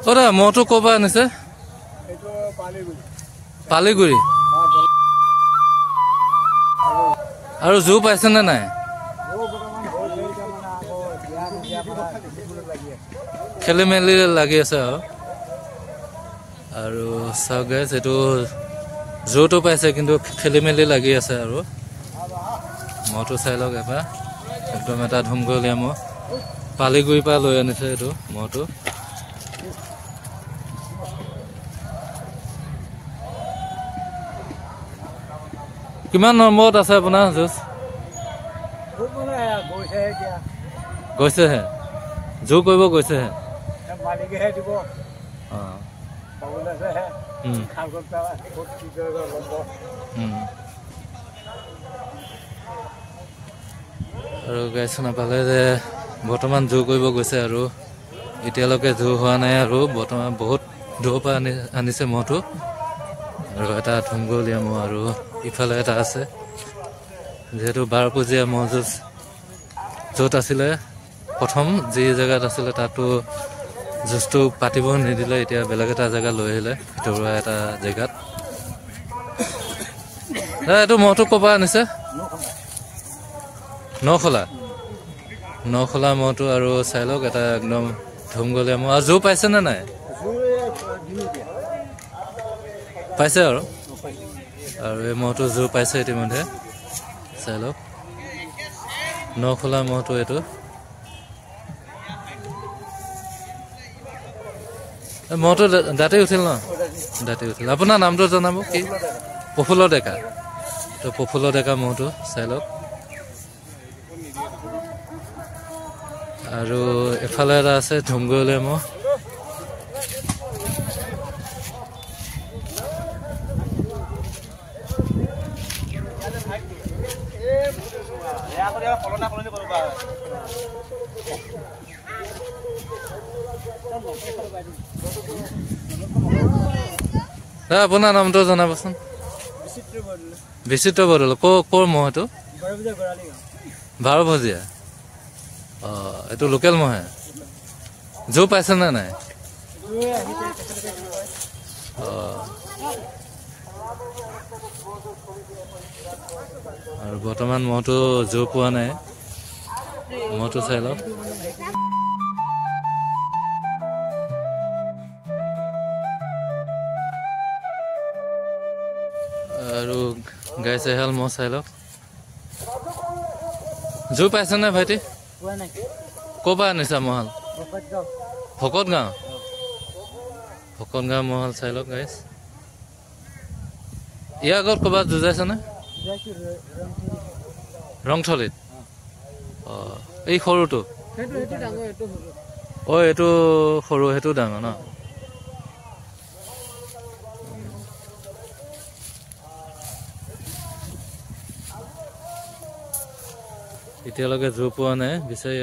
ওৰা মহটো ক'ৰ পৰা আনিছে পালিগুৰি আৰু জু পাইছে নে নাই খেলি মেলি লাগি আছে আৰু চাওক গাইছ এইটো জুটো পাইছে কিন্তু খেলি মেলি লাগি আছে আৰু মহটো চাই লওক এবাৰ একদম এটা ধুমগলীয়া মহ পালিগুৰিৰ পৰা লৈ আনিছে এইটো মহটো কিমান নম্বৰত আছে আপোনাৰ জুচ গৈছেহে জু কৰিব গৈছেহে আৰু গাইছ নাপালে যে বৰ্তমান জু কৰিব গৈছে আৰু এতিয়ালৈকে জু হোৱা নাই আৰু বৰ্তমান বহুত দূৰৰ পৰা আনিছে মহটো আৰু এটা ধুমগলীয়া মহ আৰু ইফালে এটা আছে যিহেতু 12 পূজীয়া মহ যুঁজ য'ত আছিলে প্ৰথম যি জেগাত আছিলে তাতো যুঁজটো পাতিব নিদিলে এতিয়া বেলেগ এটা জেগা লৈ আহিলে ভিতৰুৱা এটা জেগাত এইটো মহটো ক'ৰ পৰা আনিছে নখলা মহটো আৰু চাই লওক এটা একদম ধুমগলীয়া মহ আৰু জু পাইছে নে নাই পাইছে আৰু এই মহটো জোৰ পাইছে ইতিমধ্যে চাই লওক নখলা মহটো এইটো মহটো দাঁতে উঠিল ন দাঁতে উঠিল আপোনাৰ নামটো জনাব কি প্ৰফুল্ল ডেকা তো প্ৰফুল্ল ডেকা মহটো চাই লওক আৰু এফালে এটা আছে ধুমগলীয়া মহ আপোনাৰ নামটো জনাবচোন বিচিত্ৰ বৰদলৈ ক'ৰ মহ এইটো 12 ভজিয়া এইটো লোকেল মহে জু পাইছে নে নাই আৰু বৰ্তমান মহটো জু পোৱা নাই মহটো চাই লওক আৰু গাইছে হাল মহ চাই লওক জু পাইছে নে ভাইটি ক'ৰ পৰা আনিছা মহাল ভকত গাঁও মহাল চাই লওক গাইছ ইয়াৰ আগত ক'ৰবাত যুঁজাইছে নে ৰংথলীত এই সৰুটো এইটো সৰু সেইটো ডাঙৰ ন এতিয়ালৈকে জু পোৱা নাই বিচাৰি